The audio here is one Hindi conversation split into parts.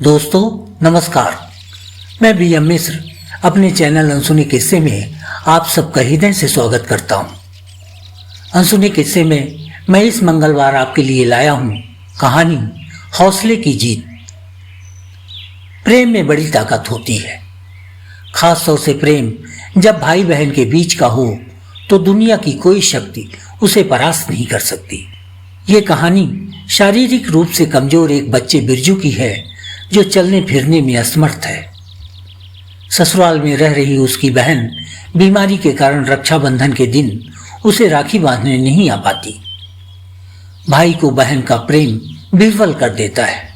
दोस्तों नमस्कार। मैं बी एम मिश्र अपने चैनल अनसुनी किस्से में आप सबका हृदय से स्वागत करता हूं। अनसुनी किस्से में मैं इस मंगलवार आपके लिए लाया हूं कहानी हौसले की जीत। प्रेम में बड़ी ताकत होती है, खास तौर से प्रेम जब भाई बहन के बीच का हो तो दुनिया की कोई शक्ति उसे परास्त नहीं कर सकती। ये कहानी शारीरिक रूप से कमजोर एक बच्चे बिरजू की है जो चलने फिरने में असमर्थ है। ससुराल में रह रही उसकी बहन बीमारी के कारण रक्षाबंधन के दिन उसे राखी बांधने नहीं आ पाती। भाई को बहन का प्रेम विह्वल कर देता है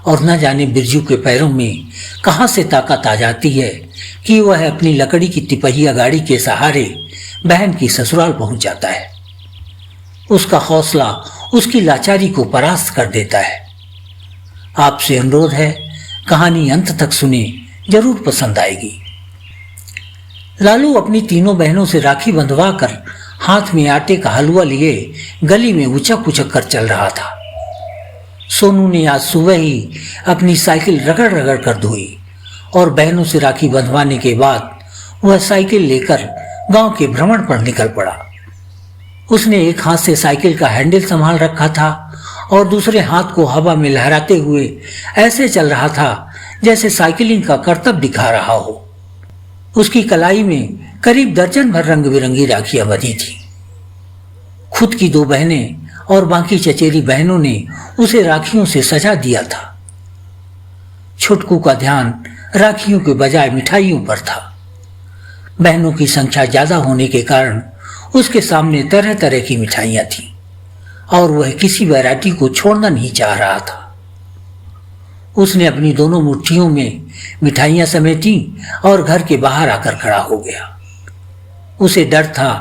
और न जाने बिरजू के पैरों में कहां से ताकत आ जाती है कि वह अपनी लकड़ी की तिपहिया गाड़ी के सहारे बहन की ससुराल पहुंच जाता है। उसका हौसला उसकी लाचारी को परास्त कर देता है। आपसे अनुरोध है, कहानी अंत तक सुने, जरूर पसंद आएगी। लालू अपनी तीनों बहनों से राखी बंधवा कर हाथ में आटे का हलवा लिए गली में उचक उचक कर चल रहा था। सोनू ने आज सुबह ही अपनी साइकिल रगड़ रगड़ कर धोई और बहनों से राखी बंधवाने के बाद वह साइकिल लेकर गांव के भ्रमण पर निकल पड़ा। उसने एक हाथ से साइकिल का हैंडल संभाल रखा था और दूसरे हाथ को हवा में लहराते हुए ऐसे चल रहा था जैसे साइकिलिंग का करतब दिखा रहा हो। उसकी कलाई में करीब दर्जन भर रंग बिरंगी राखियां बंधी थी। खुद की दो बहनें और बाकी चचेरी बहनों ने उसे राखियों से सजा दिया था। छुटकू का ध्यान राखियों के बजाय मिठाइयों पर था। बहनों की संख्या ज्यादा होने के कारण उसके सामने तरह तरह की मिठाइयां थीं और वह किसी वैरायटी को छोड़ना नहीं चाह रहा था। उसने अपनी दोनों मुट्ठियों में मिठाइयां समेटी और घर के बाहर आकर खड़ा हो गया। उसे डर था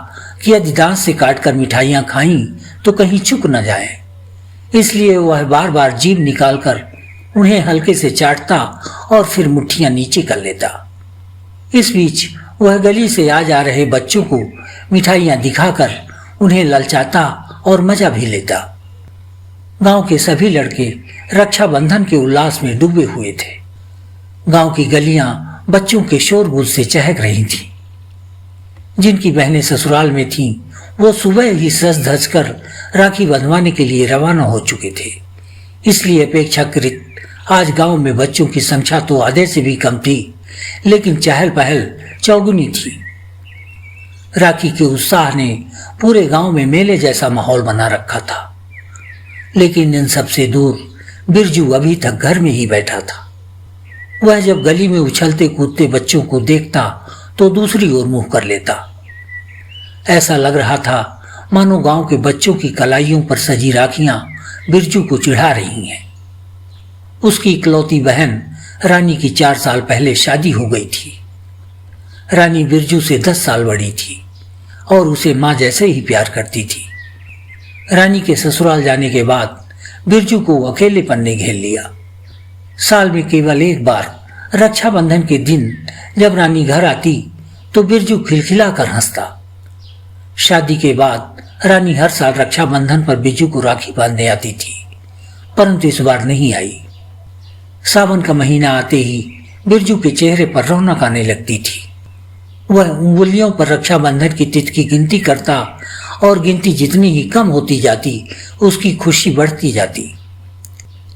कि यदि दांत से काटकर मिठाइयां खाईं तो कहीं चुक न जाए, इसलिए वह बार बार जीभ निकालकर उन्हें हल्के से चाटता और फिर मुट्ठियां नीचे कर लेता। इस बीच वह गली से आ जा रहे बच्चों को मिठाइयां दिखाकर उन्हें ललचाता और मजा भी लेता। गांव के सभी लड़के रक्षाबंधन के उल्लास में डूबे हुए थे। गांव की गलियां बच्चों के शोरगुल से चहक रही थीं। जिनकी बहनें ससुराल में थीं, वो सुबह ही सज धज कर राखी बंधवाने के लिए रवाना हो चुके थे। इसलिए अपेक्षाकृत आज गांव में बच्चों की संख्या तो आधे से भी कम थी, लेकिन चहल पहल चौगुनी थी। राखी के उत्साह ने पूरे गांव में मेले जैसा माहौल बना रखा था। लेकिन इन सबसे दूर बिरजू अभी तक घर में ही बैठा था। वह जब गली में उछलते कूदते बच्चों को देखता तो दूसरी ओर मुंह कर लेता। ऐसा लग रहा था मानो गांव के बच्चों की कलाइयों पर सजी राखियां बिरजू को चिढ़ा रही हैं। उसकी इकलौती बहन रानी की 4 साल पहले शादी हो गई थी। रानी बिरजू से 10 साल बड़ी थी और उसे मां जैसे ही प्यार करती थी। रानी के ससुराल जाने के बाद बिरजू को अकेलेपन ने घेर लिया। साल में केवल एक बार रक्षाबंधन के दिन जब रानी घर आती तो बिरजू खिलखिलाकर हंसता। शादी के बाद रानी हर साल रक्षाबंधन पर बिरजू को राखी बांधने आती थी, परंतु इस बार नहीं आई। सावन का महीना आते ही बिरजू के चेहरे पर रौनक आने लगती थी। वह उंगलियों पर रक्षाबंधन की तिथि की गिनती करता और गिनती जितनी ही कम होती जाती उसकी खुशी बढ़ती जाती।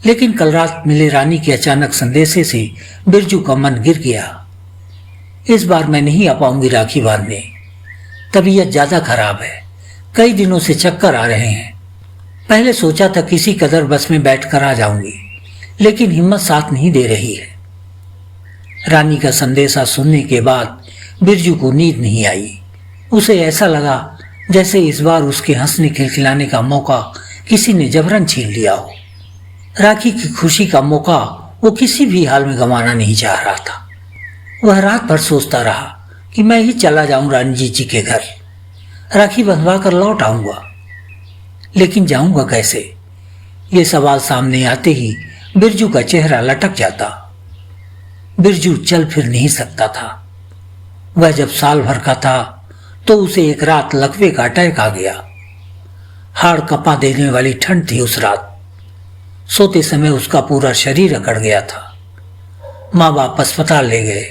लेकिन कल रात मिले रानी के अचानक संदेशे से बिरजू का मन गिर गया। इस बार मैं नहीं आ पाऊंगी राखी बांधने। तबीयत ज्यादा खराब है, कई दिनों से चक्कर आ रहे हैं। पहले सोचा था किसी कदर बस में बैठकर आ जाऊंगी, लेकिन हिम्मत साथ नहीं दे रही है। रानी का संदेशा सुनने के बाद बिरजू को नींद नहीं आई। उसे ऐसा लगा जैसे इस बार उसके हंसने खिलखिलाने का मौका किसी ने जबरन छीन लिया हो। राखी की खुशी का मौका वो किसी भी हाल में गंवाना नहीं चाह रहा था। वह रात भर सोचता रहा कि मैं ही चला जाऊं रानी जी के घर, राखी बंधवा कर लौट आऊंगा। लेकिन जाऊंगा कैसे? ये सवाल सामने आते ही बिरजू का चेहरा लटक जाता। बिरजू चल फिर नहीं सकता था। वह जब साल भर का था तो उसे एक रात लकवे का अटैक आ गया। हाड़ कपा देने वाली ठंड थी उस रात। सोते समय उसका पूरा शरीर अकड़ गया था। माँ बाप अस्पताल ले गए।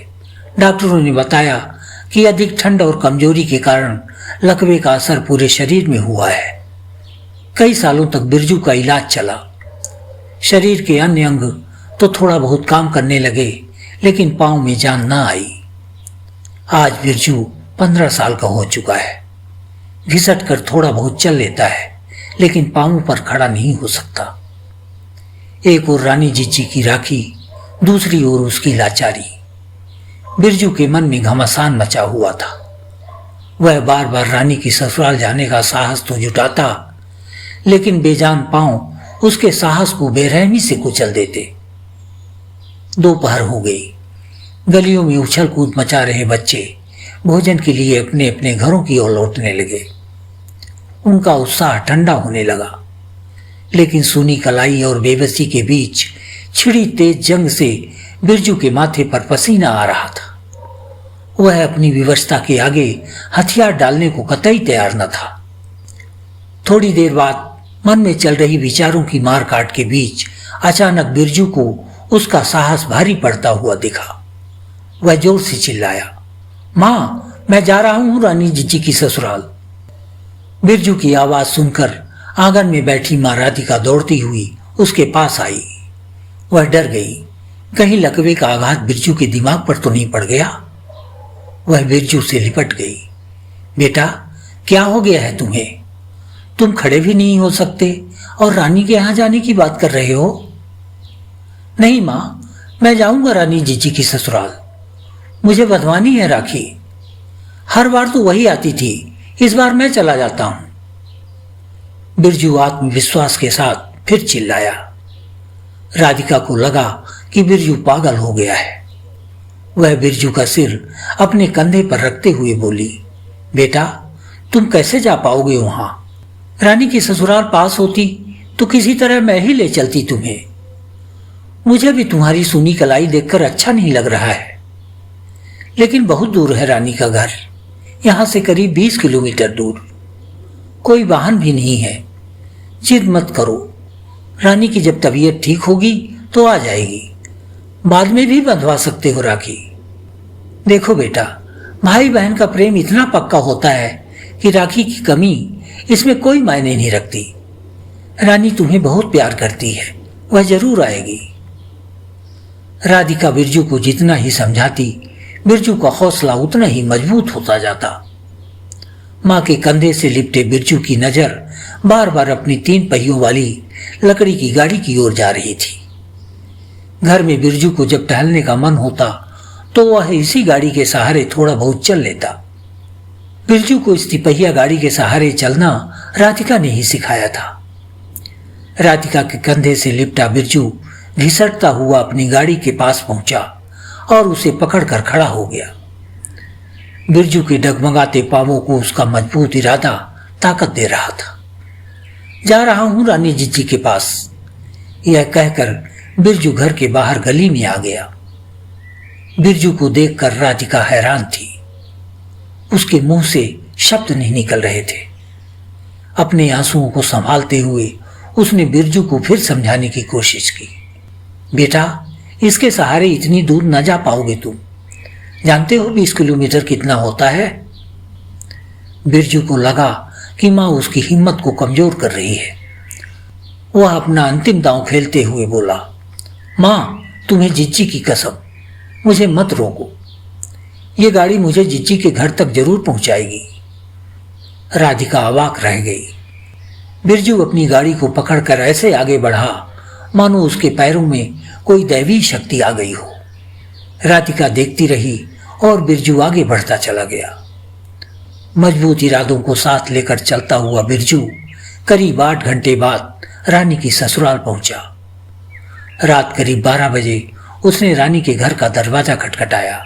डॉक्टरों ने बताया कि अधिक ठंड और कमजोरी के कारण लकवे का असर पूरे शरीर में हुआ है। कई सालों तक बिरजू का इलाज चला। शरीर के अन्य अंग तो थोड़ा बहुत काम करने लगे, लेकिन पांव में जान न आई। आज बिरजू 15 साल का हो चुका है। घिसट कर थोड़ा बहुत चल लेता है, लेकिन पांवों पर खड़ा नहीं हो सकता। एक ओर रानी जिज्जी की राखी, दूसरी ओर उसकी लाचारी। बिरजू के मन में घमासान मचा हुआ था। वह बार बार रानी की ससुराल जाने का साहस तो जुटाता, लेकिन बेजान पांव उसके साहस को बेरहमी से कुचल देते। दोपहर हो गई। गलियों में उछल कूद मचा रहे बच्चे भोजन के लिए अपने अपने घरों की ओर लौटने लगे। उनका उत्साह ठंडा होने लगा, लेकिन सूनी कलाई और बेबसी के बीच छिड़ी तेज जंग से बिरजू के माथे पर पसीना आ रहा था। वह अपनी विवशता के आगे हथियार डालने को कतई तैयार न था। थोड़ी देर बाद मन में चल रही विचारों की मार काट के बीच अचानक बिरजू को उसका साहस भारी पड़ता हुआ दिखा। वह जोर से चिल्लाया, मां, मैं जा रहा हूं रानी जिज्जी की ससुराल। बिरजू की आवाज सुनकर आंगन में बैठी मां राधिका दौड़ती हुई उसके पास आई। वह डर गई, कहीं लकवे का आघात बिरजू के दिमाग पर तो नहीं पड़ गया। वह बिरजू से लिपट गई। बेटा, क्या हो गया है तुम्हें? तुम खड़े भी नहीं हो सकते और रानी के यहां जाने की बात कर रहे हो? नहीं मां, मैं जाऊंगा रानी जिज्जी की ससुराल। मुझे बंधवानी है राखी। हर बार तो वही आती थी, इस बार मैं चला जाता हूं। बिरजू आत्मविश्वास के साथ फिर चिल्लाया। राधिका को लगा कि बिरजू पागल हो गया है। वह बिरजू का सिर अपने कंधे पर रखते हुए बोली, बेटा, तुम कैसे जा पाओगे वहां? रानी की ससुराल पास होती तो किसी तरह मैं ही ले चलती तुम्हें। मुझे भी तुम्हारी सूनी कलाई देखकर अच्छा नहीं लग रहा है, लेकिन बहुत दूर है रानी का घर, यहां से करीब 20 किलोमीटर दूर। कोई वाहन भी नहीं है। जिद मत करो, रानी की जब तबीयत ठीक होगी तो आ जाएगी। बाद में भी बंधवा सकते हो राखी। देखो बेटा, भाई बहन का प्रेम इतना पक्का होता है कि राखी की कमी इसमें कोई मायने नहीं रखती। रानी तुम्हें बहुत प्यार करती है, वह जरूर आएगी। राधिका बिरजू को जितना ही समझाती, बिरजू का हौसला उतना ही मजबूत होता जाता। मां के कंधे से लिपटे बिरजू की नजर बार बार अपनी 3 पहियों वाली लकड़ी की गाड़ी की ओर जा रही थी। घर में बिरजू को जब टहलने का मन होता तो वह इसी गाड़ी के सहारे थोड़ा बहुत चल लेता। बिरजू को इस तिपहिया गाड़ी के सहारे चलना राधिका ने ही सिखाया था। राधिका के कंधे से लिपटा बिरजू घिसटता हुआ अपनी गाड़ी के पास पहुंचा और उसे पकड़कर खड़ा हो गया। बिरजू के डगमगाते पांवों को उसका मजबूत इरादा ताकत दे रहा था। जा रहा हूं रानी जिज्जी के पास, यह कहकर बिरजू घर के बाहर गली में आ गया। बिरजू को देखकर राधिका हैरान थी। उसके मुंह से शब्द नहीं निकल रहे थे। अपने आंसुओं को संभालते हुए उसने बिरजू को फिर समझाने की कोशिश की। बेटा, इसके सहारे इतनी दूर न जा पाओगे तुम। जानते हो 20 किलोमीटर कितना होता है? बिरजू को लगा कि मां उसकी हिम्मत को कमजोर कर रही है। वह अपना अंतिम दांव खेलते हुए बोला, मां, तुम्हें जिज्जी की कसम, मुझे मत रोको। ये गाड़ी मुझे जिज्जी के घर तक जरूर पहुंचाएगी। राधिका अवाक रह गई। बिरजू अपनी गाड़ी को पकड़कर ऐसे आगे बढ़ा मानो उसके पैरों में कोई दैवी शक्ति आ गई हो। राधिका देखती रही और बिरजू आगे बढ़ता चला गया। मजबूत इरादों को साथ लेकर चलता हुआ बिरजू करीब 8 घंटे बाद रानी की ससुराल पहुंचा। रात करीब 12 बजे उसने रानी के घर का दरवाजा खटखटाया।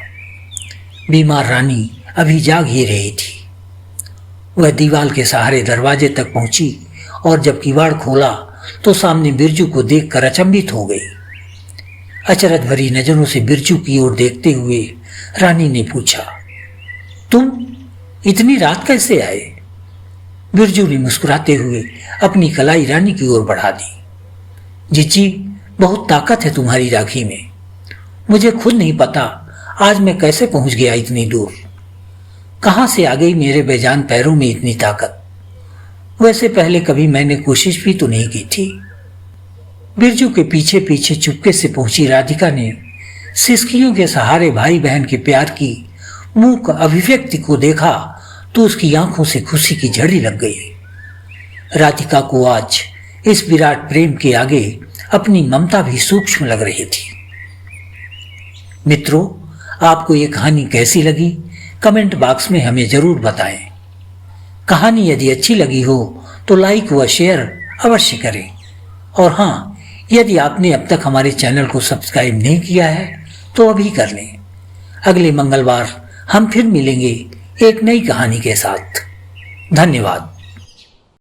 बीमार रानी अभी जाग ही रही थी। वह दीवार के सहारे दरवाजे तक पहुंची और जब किवाड़ खोला तो सामने बिरजू को देखकर अचंभित हो गई। अचरज भरी नजरों से बिरजू की ओर देखते हुए रानी ने पूछा, तुम इतनी रात कैसे आए? बिरजू ने मुस्कुराते हुए अपनी कलाई रानी की ओर बढ़ा दी। जिज्जी, बहुत ताकत है तुम्हारी राखी में। मुझे खुद नहीं पता आज मैं कैसे पहुंच गया इतनी दूर। कहां से आ गई मेरे बेजान पैरों में इतनी ताकत। वैसे पहले कभी मैंने कोशिश भी तो नहीं की थी। बिरजू के पीछे पीछे चुपके से पहुंची राधिका ने सिसकियों के सहारे भाई बहन के प्यार की मूक अभिव्यक्ति को देखा तो उसकी आंखों से खुशी की झड़ी लग गई। राधिका को आज इस विराट प्रेम के आगे अपनी ममता भी सूक्ष्म लग रही थी। मित्रों, आपको ये कहानी कैसी लगी कमेंट बॉक्स में हमें जरूर बताएं। कहानी यदि अच्छी लगी हो तो लाइक व शेयर अवश्य करें। और हाँ, यदि आपने अब तक हमारे चैनल को सब्सक्राइब नहीं किया है तो अभी कर लें। अगले मंगलवार हम फिर मिलेंगे एक नई कहानी के साथ। धन्यवाद।